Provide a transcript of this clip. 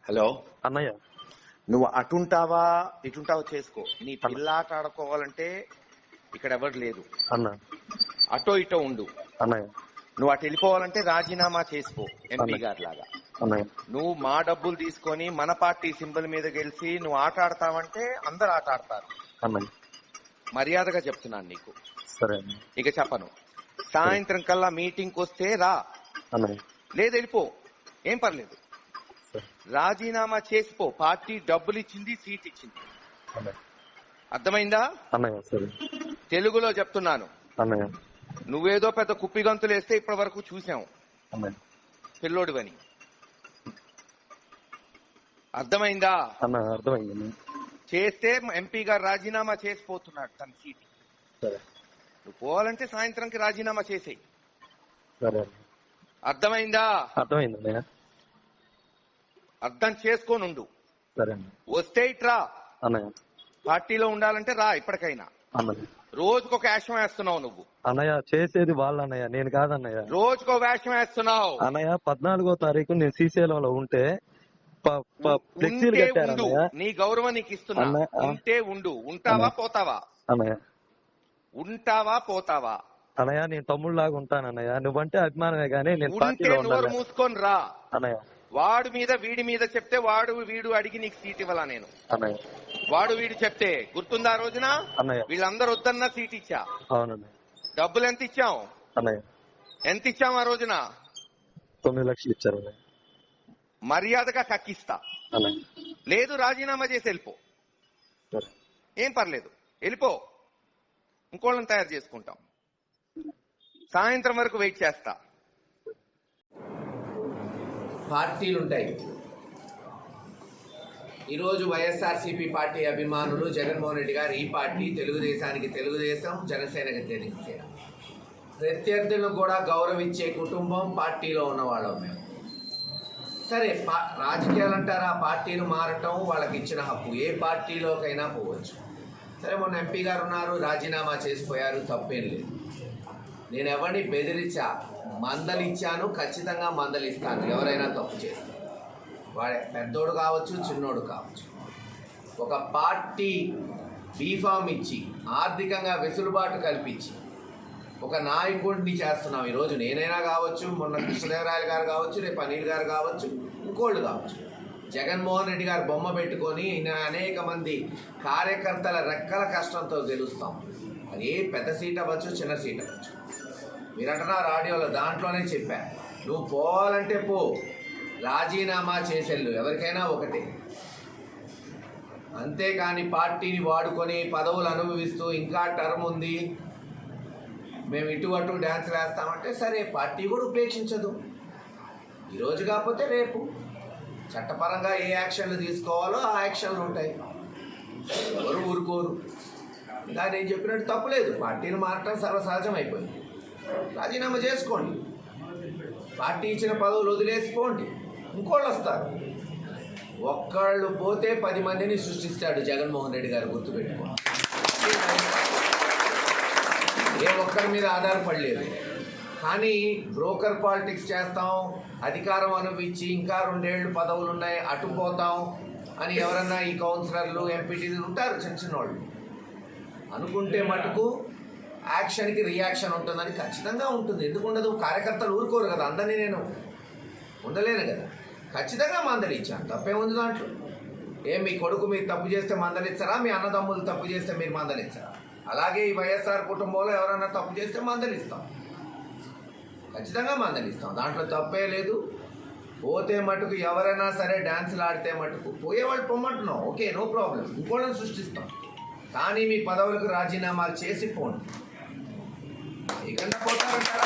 Hello అన్నయ్య, నువ్వు అటుంటావా ఇటుంటావా చేసుకో. నీ పిల్లాట ఆడుకోవాలంటే ఇక్కడ ఎవరు లేదు అన్న. అటో ఇటో ఉండు అన్నయ్య, నువ్వు అటు వెళ్ళిపోవాలంటే రాజీనామా చేసుకో ఎంపీ గారి లాగా. అన్నయ్య, నువ్వు మా డబ్బులు తీసుకొని మన పార్టీ సింబల్ మీద గెలిచి నువ్వు ఆట ఆడతావంటే అందరు ఆట ఆడతారు. అన్నయ్య, మర్యాదగా చెప్తున్నాను నీకు. సరే ఇక చెప్పను. సాయంత్రం కల్లా మీటింగ్ వస్తే రా, అన్నయ్య. లేదు వెళ్ళిపో, ఏం పర్లేదు. సరే రాజీనామా చేసిపో. పార్టీ డబ్బులు ఇచ్చింది, సీట్ ఇచ్చింది. అన్నయ్య. అర్థమైందా? అన్నయ్య, సరే. తెలుగులో చెప్తున్నాను. అన్నయ్య, నువ్వేదో పెద్ద కుప్పి గంతులు వేస్తే ఇప్పటి వరకు చూసాం అన్నయ్య. పిల్లోడివని. అర్థమైందా? అన్నయ్య, అర్థమైంది. చేస్తే ఎంపీ గారు రాజీనామా చేసిపోతున్నాడు తన సీట్. సరే, నువ్వు పోవాలంటే సాయంత్రంకి రాజీనామా చేసేయి. సరే. అర్థమైందా? అర్థమైంది అన్నయ్య. అర్థం చేసుకోనుండు. సరే అన్న. వస్తే ఇట్రా. అన్నయ్య, పార్టీలో ఉండాలంటే రా ఇప్పటికైనా. అన్నయ్య. రోజుకొక వేషం వేస్తున్నావు నువ్వు. అన్నయ్య, చేసేది వాళ్ళు అన్నయ్య, నేను కాదన్నయ్య. రోజుకో వేషం వేస్తున్నావు. అన్నయ్య, 14వ తారీఖు నేను శ్రీశైలంలో ఉంటే ఫ్లెక్సీలు ఉంటే కట్టారు ఉండు. అన్నయ్య. నీ గౌరవం నీకు ఇస్తున్నా. అన్నయ్య. ఉంటే ఉండు. ఉంటావా పోతావా? అన్నయ్య, ఉంటావా పోతావా? అన్నయ్య, నేను తమ్ముళ్ళలాగా ఉంటాను అన్నయ్య. నువ్వంటే అభిమానమే గానీ నేను ఉంటే పార్టీలో నోరు ఉండాలి మూసుకొని రా. అన్నయ్య. వాడు మీద వీడి మీద చెప్తే వీడు అడిగి నీకు సీట్ ఇవ్వాలా నేను? అన్నయ్య, వాడు వీడు చెప్తే గుర్తుందా ఆ రోజున? అన్నయ్య. వీళ్ళందరూ వద్దన్నా సీట్ ఇచ్చా. అవునండి. డబ్బులు ఎంత ఇచ్చాం? అన్నయ్య, ఎంత ఇచ్చాం ఆ రోజున? 9 లక్షలు ఇచ్చారు అన్నయ్య. మర్యాదగా కక్కిస్తా. అన్నయ్య, లేదు రాజీనామా చేసి వెళ్ళిపో, సరే. ఏం పర్లేదు, వెళ్ళిపో. ఇంకోళ్ళని తయారు చేసుకుంటాం. సాయంత్రం వరకు వెయిట్ చేస్తా. పార్టీలుంటాయి. ఈరోజు వైఎస్ఆర్సీపీ పార్టీ అభిమానులు జగన్మోహన్ రెడ్డి గారు ఈ పార్టీ, తెలుగుదేశానికి తెలుగుదేశం, జనసేనకి జనసేన, ప్రత్యర్థులను కూడా గౌరవించే కుటుంబం పార్టీలో ఉన్నవాళ్ళం మేము. సరే, రాజకీయాలు అంటారా, పార్టీలు మారటం వాళ్ళకి ఇచ్చిన హక్కు, ఏ పార్టీలోకైనా పోవచ్చు. సరే, మొన్న ఎంపీ గారు ఉన్నారు, రాజీనామా చేసిపోయారు, తప్పేం లేదు. నేను ఎవరిని బెదిరించా, మందలిచ్చాను, ఖచ్చితంగా మందలిస్తాను ఎవరైనా తప్పు చేస్తే. వాడే పెద్దోడు కావచ్చు, చిన్నోడు కావచ్చు. ఒక పార్టీ బీఫామ్ ఇచ్చి ఆర్థికంగా వెసులుబాటు కల్పించి ఒక నాయకుడిని చేస్తున్నాం. ఈరోజు నేనైనా కావచ్చు, మొన్న కృష్ణదేవరాయలు గారు కావచ్చు, రేపు అనిల్ గారు కావచ్చు, ఇంకోళ్ళు కావచ్చు. జగన్మోహన్ రెడ్డి గారు బొమ్మ పెట్టుకొని అనేక మంది కార్యకర్తల రెక్కల కష్టంతో గెలుస్తాం. అది ఏ పెద్ద సీట్ అవ్వచ్చు, చిన్న సీట్ అవ్వచ్చు. మీరంటున్నారు ఆడియోలో, దాంట్లోనే చెప్పా, నువ్వు పోవాలంటే పో, రాజీనామా చేసేళ్ళు, ఎవరికైనా ఒకటే. అంతేకాని పార్టీని వాడుకొని పదవులు అనుభవిస్తూ ఇంకా టర్మ్ ఉంది, మేము ఇటు అటు డ్యాన్సులు వేస్తామంటే సరే, పార్టీ కూడా ఉపేక్షించదు. ఈరోజు కాకపోతే రేపు చట్టపరంగా ఏ యాక్షన్లు తీసుకోవాలో ఆ యాక్షన్లు ఉంటాయి. ఎవరు ఊరుకోరు. ఇంకా నేను చెప్పినట్టు తప్పులేదు, పార్టీలు మారటం సర్వసహజం అయిపోయింది. రాజీనామా చేసుకోండి, పార్టీ ఇచ్చిన పదవులు వదిలేసిపోండి, ఇంకోళ్ళు వస్తారు. ఒక్కళ్ళు పోతే 10 మందిని సృష్టిస్తాడు జగన్మోహన్ రెడ్డి గారు, గుర్తుపెట్టుకోండి. ఏ ఒక్కరి మీద ఆధారపడలేదు. కానీ బ్రోకర్ పాలిటిక్స్ చేస్తాం, అధికారం అనుభవించి ఇంకా 2 ఏళ్ళు పదవులు ఉన్నాయి, అటుపోతాం అని ఎవరన్నా ఈ కౌన్సిలర్లు, ఎంపీటీలు ఉంటారు, చిన్న చిన్న వాళ్ళు అనుకుంటే మటుకు యాక్షన్కి రియాక్షన్ ఉంటుందని ఖచ్చితంగా ఉంటుంది. ఎందుకు ఉండదు? కార్యకర్తలు ఊరుకోరు కదా, అందరినీ నేను ఉండలేను కదా. ఖచ్చితంగా మందలిచ్చాను, తప్పేముంది దాంట్లో? మీ కొడుకు మీరు తప్పు చేస్తే మందలిస్తారా? మీ అన్నదమ్ములు తప్పు చేస్తే మీరు మందలిస్తారా? అలాగే ఈ వైఎస్ఆర్ కుటుంబంలో ఎవరైనా తప్పు చేస్తే మందలిస్తాం, ఖచ్చితంగా మందలిస్తాం, దాంట్లో తప్పే లేదు. పోతే మటుకు ఎవరైనా సరే డ్యాన్సులు ఆడితే మటుకు పోయేవాళ్ళు పొమ్మంటున్నాం, ఓకే, నో ప్రాబ్లం, ఇంకోళ్ళని సృష్టిస్తాం. కానీ మీ పదవులకు రాజీనామాలు చేసి పోండి. ఇకన్నా పోతారంటారా?